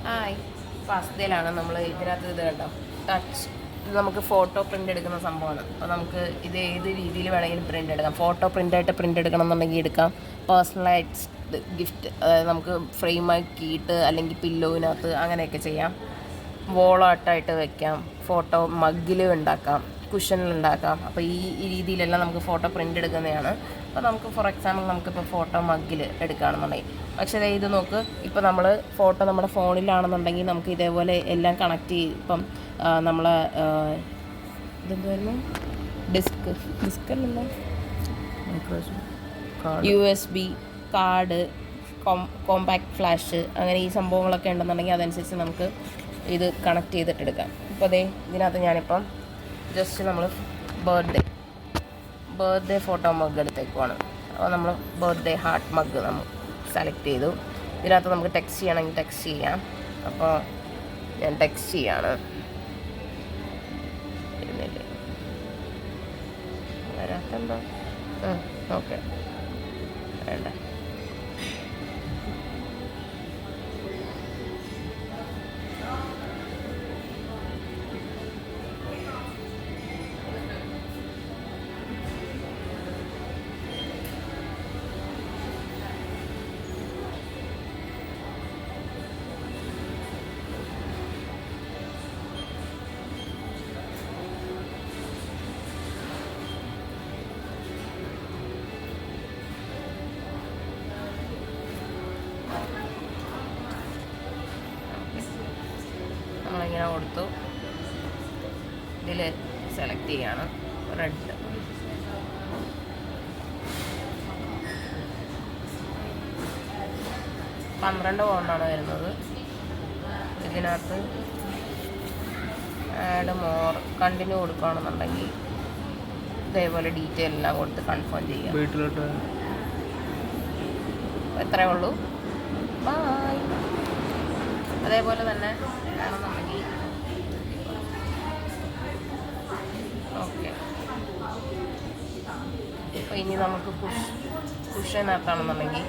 Hi. ഫസ്റ്റിലാണ് നമ്മൾ ഇതിനകത്ത് ഇത് കണ്ടോ ടച്ച്. ഇത് നമുക്ക് ഫോട്ടോ പ്രിൻ്റ് എടുക്കുന്ന സംഭവമാണ്. അപ്പോൾ നമുക്ക് ഇത് ഏത് രീതിയിൽ വേണമെങ്കിലും പ്രിൻ്റ് എടുക്കാം. ഫോട്ടോ പ്രിൻ്റായിട്ട് പ്രിൻ്റ് എടുക്കണം എന്നുണ്ടെങ്കിൽ എടുക്കാം. പേഴ്സണലൈസ്ഡ് ഗിഫ്റ്റ്, അതായത് നമുക്ക് ഫ്രെയിമാക്കിയിട്ട് അല്ലെങ്കിൽ പില്ലോവിനകത്ത് അങ്ങനെയൊക്കെ ചെയ്യാം. വോളാട്ടായിട്ട് വെക്കാം. ഫോട്ടോ മഗ്ഗിൽ ഉണ്ടാക്കാം, കുഷനിലുണ്ടാക്കാം. അപ്പോൾ ഈ രീതിയിലെല്ലാം നമുക്ക് ഫോട്ടോ പ്രിൻ്റ് എടുക്കുന്നതാണ്. അപ്പോൾ നമുക്ക് ഫോർ എക്സാമ്പിൾ നമുക്കിപ്പോൾ ഫോട്ടോ മഗ്ഗിൽ എടുക്കുകയാണെന്നുണ്ടെങ്കിൽ, പക്ഷേ ഇത് നോക്ക്, ഇപ്പോൾ നമ്മൾ ഫോട്ടോ നമ്മുടെ ഫോണിലാണെന്നുണ്ടെങ്കിൽ നമുക്ക് ഇതേപോലെ എല്ലാം കണക്ട് ചെയ്ത് ഇപ്പം നമ്മളെ ഇതെന്തായിരുന്നു ഡിസ്കല്ലല്ലോ USB കാർഡ്, കോമ്പാക്ട് ഫ്ലാഷ്, അങ്ങനെ ഈ സംഭവങ്ങളൊക്കെ ഉണ്ടെന്നുണ്ടെങ്കിൽ അതനുസരിച്ച് നമുക്ക് ഇത് കണക്ട് ചെയ്തിട്ടെടുക്കാം. ഇപ്പോൾ അതേ ഇതിനകത്ത് ഞാനിപ്പം ജസ്റ്റ് നമ്മൾ ബർത്ത്ഡേ ഫോട്ടോ മഗ് എടുത്തേക്കുവാണ്. അപ്പോൾ നമ്മൾ ബർത്ത്ഡേ ഹാർട്ട് മഗ് നമ്മൾ സെലക്ട് ചെയ്തു. ഇതിനകത്ത് നമുക്ക് ടെക്സ്റ്റ് ചെയ്യണമെങ്കിൽ ടെക്സ്റ്റ് ചെയ്യാം. അപ്പോൾ ഞാൻ ടെക്സ്റ്റ് ചെയ്യാണ്. വരാത്തെന്താ? ഓക്കെ, വേണ്ട. നമ്മളിങ്ങനെ കൊടുത്തു. ഇതിൽ സെലക്ട് ചെയ്യാണ് റെഡ്. £12 വരുന്നത്. ഇതിനകത്ത് ആഡ് മോർ കണ്ടിന്യൂ കൊടുക്കുകയാണെന്നുണ്ടെങ്കിൽ ഇതേപോലെ ഡീറ്റെയിൽ എല്ലാം കൊടുത്ത് കൺഫേം ചെയ്യാം. വീട്ടിലോട്ട് എത്രയേ ഉള്ളൂ. ബായ്. അതേപോലെ തന്നെ വേണമെന്നുണ്ടെങ്കിൽ ഓക്കെ. അപ്പോൾ ഇനി നമുക്ക് കുഷനകത്താണെന്നുണ്ടെങ്കിൽ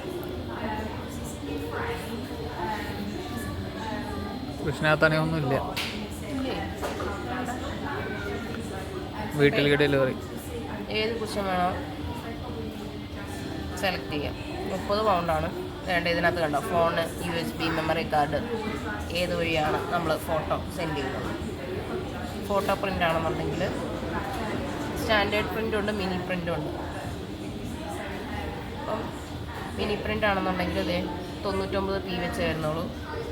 കൃഷ്ണാത്താണെ ഒന്നുമില്ല. വീട്ടിലേക്ക് ഡെലിവറി. ഏത് കുഷൻ വേണോ സെലക്ട് ചെയ്യാം. £30 വേണ്ട. ഇതിനകത്ത് കണ്ടോ ഫോണ്, USB, മെമ്മറി കാർഡ്, ഏത് വഴിയാണ് നമ്മൾ ഫോട്ടോ സെൻഡ് ചെയ്യുന്നത്. ഫോട്ടോ പ്രിൻ്റ് ആണെന്നുണ്ടെങ്കിൽ സ്റ്റാൻഡേർഡ് പ്രിൻ്റും ഉണ്ട്, മിനി പ്രിൻ്റും ഉണ്ട്. അപ്പം മിനി പ്രിൻ്റ് ആണെന്നുണ്ടെങ്കിൽ ഇതേ 99p വെച്ച് വരുന്നുള്ളൂ.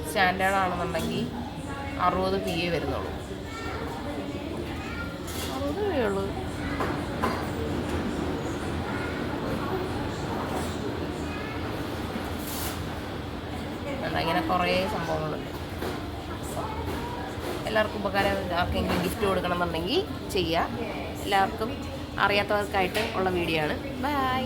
സ്റ്റാൻഡേർഡ് ആണെന്നുണ്ടെങ്കിൽ 60p വരുന്നുള്ളൂ. 60 ഉള്ളൂ. ഇങ്ങനെ കുറേ സംഭവങ്ങളുണ്ട്. എല്ലാവർക്കും ഉപകാരം. ആർക്കെങ്കിലും ഗിഫ്റ്റ് കൊടുക്കണമെന്നുണ്ടെങ്കിൽ ചെയ്യുക. എല്ലാവർക്കും അറിയാത്തവർക്കായിട്ട് ഉള്ള വീഡിയോ ആണ്. ബൈ.